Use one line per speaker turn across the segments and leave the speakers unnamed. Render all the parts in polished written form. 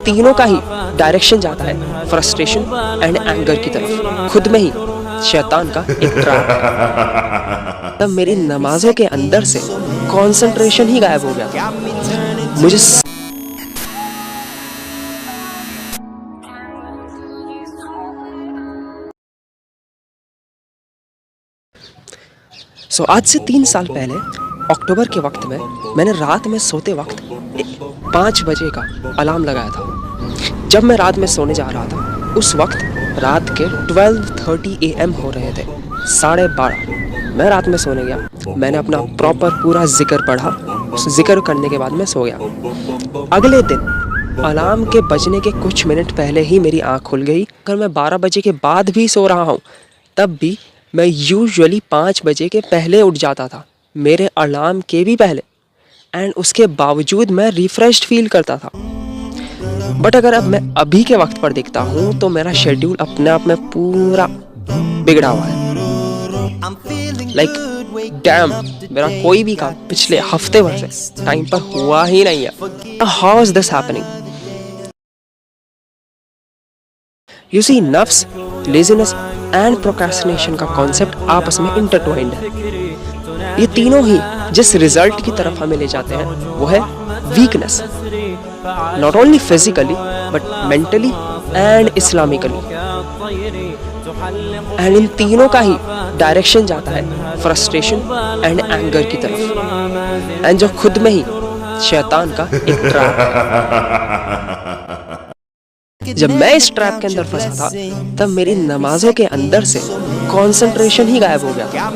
तीनों का ही डायरेक्शन जाता है फ्रस्ट्रेशन एंड एंगर की तरफ। खुद में ही शैतान का एक ट्रैप है। तब मेरी नमाजों के अंदर से कंसंट्रेशन ही गायब हो गया था। मुझे आज से 3 साल पहले अक्टूबर के वक्त में मैंने रात में सोते वक्त 5 बजे का अलार्म लगाया था। जब मैं रात में सोने जा रहा था उस वक्त रात के 12:30 AM हो रहे थे, 12:30। मैं रात में सोने गया, मैंने अपना प्रॉपर पूरा जिक्र पढ़ा, उस जिक्र करने के बाद मैं सो गया। अगले दिन अलार्म के बजने के कुछ मिनट पहले ही मेरी आँख खुल गई। अगर मैं 12 बजे के बाद भी सो रहा हूँ तब भी मैं यूजुअली 5 बजे के पहले उठ जाता था, मेरे अलार्म के भी पहले, एंड उसके बावजूद मैं रिफ्रेश्ड फील करता था। बट अगर अब मैं अभी के वक्त पर देखता हूँ तो मेरा शेड्यूल अपने आप में पूरा बिगड़ा हुआ है। लाइक डैम, मेरा कोई भी काम पिछले हफ्ते भर से टाइम पर हुआ ही नहीं है। How is this happening? You see, नफ्स, लेजीनेस एंड प्रोक्रेस्टिनेशन का कॉन्सेप्ट आपस में इंटरट्वाइंड है। ये तीनों ही जिस रिजल्ट की तरफ हमें ले जाते हैं वो है weakness, not only physically but mentally and Islamically. And in तीनों का ही डायरेक्शन जाता है फ्रस्ट्रेशन एंड एंगर की तरफ, एंड जो खुद में ही शैतान का एक ट्रैप है। जब मैं इस ट्रैप के अंदर फंसा था तब मेरी नमाजों के अंदर से कंसंट्रेशन ही गायब हो गया था।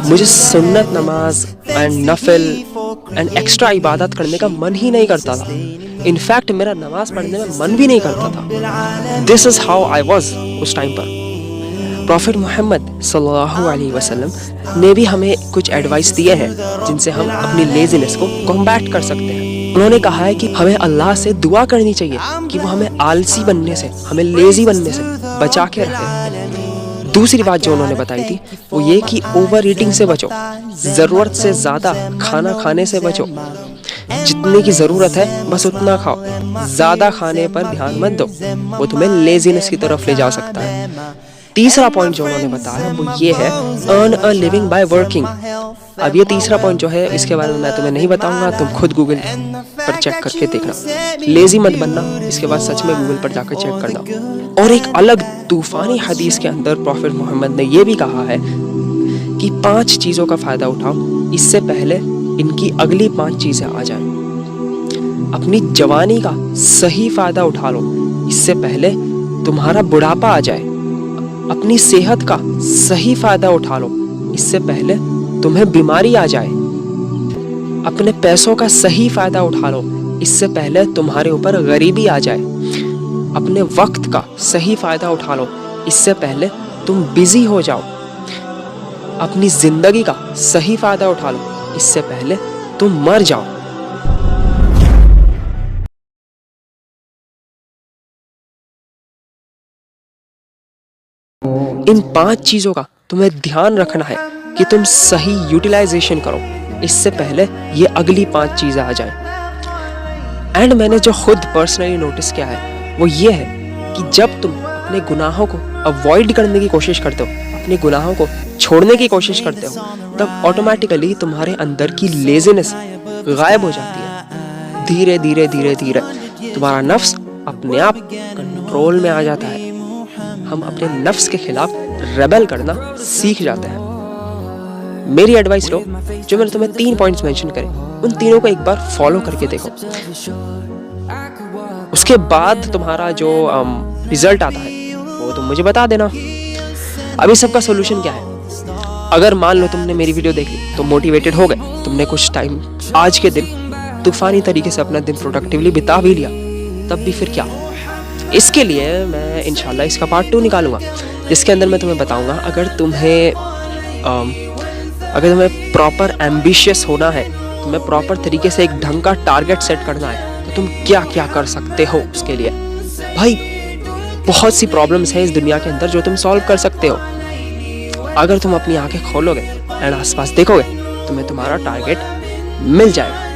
मुझे सुन्नत नमाज एंड नफिल एंड एक्स्ट्रा इबादत करने का मन ही नहीं करता था। इनफैक्ट मेरा नमाज पढ़ने में मन भी नहीं करता था। This is how I was उस टाइम पर। प्रॉफिट मोहम्मद सल्लल्लाहु अलैहि वसल्लम ने भी हमें कुछ एडवाइस दिए हैं जिनसे हम अपनी लेजीनेस को कॉम्बैट कर सकते हैं। उन्होंने कहा है कि हमें अल्लाह से दुआ करनी चाहिए कि वो हमें आलसी बनने से, हमें लेजी बनने से बचा के रखे। दूसरी बात जो उन्होंने बताई थी वो ये कि ओवर ईटिंग से बचो, ज़रूरत से ज़्यादा खाना खाने से बचो। जितने की ज़रूरत है बस उतना खाओ, ज़्यादा खाने पर ध्यान मत दो, वो तुम्हें लेजीनेस की तरफ ले जा सकता है। तीसरा पॉइंट जो उन्होंने बताया वो ये है, earn a living by working. अब ये तीसरा पॉइंट जो है इसके बारे में मैं तुम्हें नहीं बताऊंगा, तुम खुद गूगल पर चेक करके देखना। लेजी मत बनना, इसके बाद सच में गूगल पर जाकर चेक करना। और एक अलग तूफानी हदीस के अंदर प्रॉफिट मोहम्मद ने ये भी कहा है कि 5 चीज़ों का फ़ायदा उठाओ इससे पहले इनकी अगली 5 चीज़ें आ जाएं। अपनी जवानी का सही फ़ायदा उठा लो इससे पहले तुम्हारा बुढ़ापा आ जाए। अपनी सेहत का सही फ़ायदा उठा लो इससे पहले तुम्हें बीमारी आ जाए। अपने पैसों का सही फ़ायदा उठा लो इससे पहले तुम्हारे ऊपर गरीबी आ जाए। अपने वक्त का सही फ़ायदा उठा लो इससे पहले तुम बिजी हो जाओ। अपनी ज़िंदगी का सही फ़ायदा उठा लो इससे पहले तुम मर जाओ। इन 5 चीज़ों का तुम्हें ध्यान रखना है कि तुम सही यूटिलाइजेशन करो इससे पहले ये अगली 5 चीज़ें आ जाएं। एंड मैंने जो खुद पर्सनली नोटिस किया है वो ये है कि जब तुम अपने गुनाहों को अवॉइड करने की कोशिश करते हो, अपने गुनाहों को छोड़ने की कोशिश करते हो, तब ऑटोमेटिकली तुम्हारे अंदर की लेजीनेस गायब हो जाती है। धीरे धीरे धीरे धीरे तुम्हारा नफ्स अपने आप कंट्रोल में आ जाता है। हम अपने नफ्स के खिलाफ रेबल करना सीख जाते हैं। मेरी एडवाइस लो, जो मैंने तुम्हें 3 पॉइंट्स मेंशन करे उन तीनों को एक बार फॉलो करके देखो। उसके बाद तुम्हारा जो रिजल्ट आता है वो तुम मुझे बता देना। अभी सबका सोल्यूशन क्या है? अगर मान लो तुमने मेरी वीडियो देख ली तो मोटिवेटेड हो गए, तुमने कुछ टाइम आज के दिन तूफानी तरीके से अपना दिन प्रोडक्टिवली बिता भी लिया, तब भी फिर क्या? इसके लिए मैं इंशाल्लाह इसका पार्ट 2 निकालूंगा जिसके अंदर मैं तुम्हें बताऊंगा अगर तुम्हें प्रॉपर एम्बिशियस होना है, तुम्हें प्रॉपर तरीके से एक ढंग का टारगेट सेट करना है तो तुम क्या क्या कर सकते हो उसके लिए। भाई बहुत सी प्रॉब्लम्स हैं इस दुनिया के अंदर जो तुम सॉल्व कर सकते हो। अगर तुम अपनी आंखें खोलोगे एंड आसपास देखोगे तुम्हें तुम्हारा टारगेट मिल जाएगा।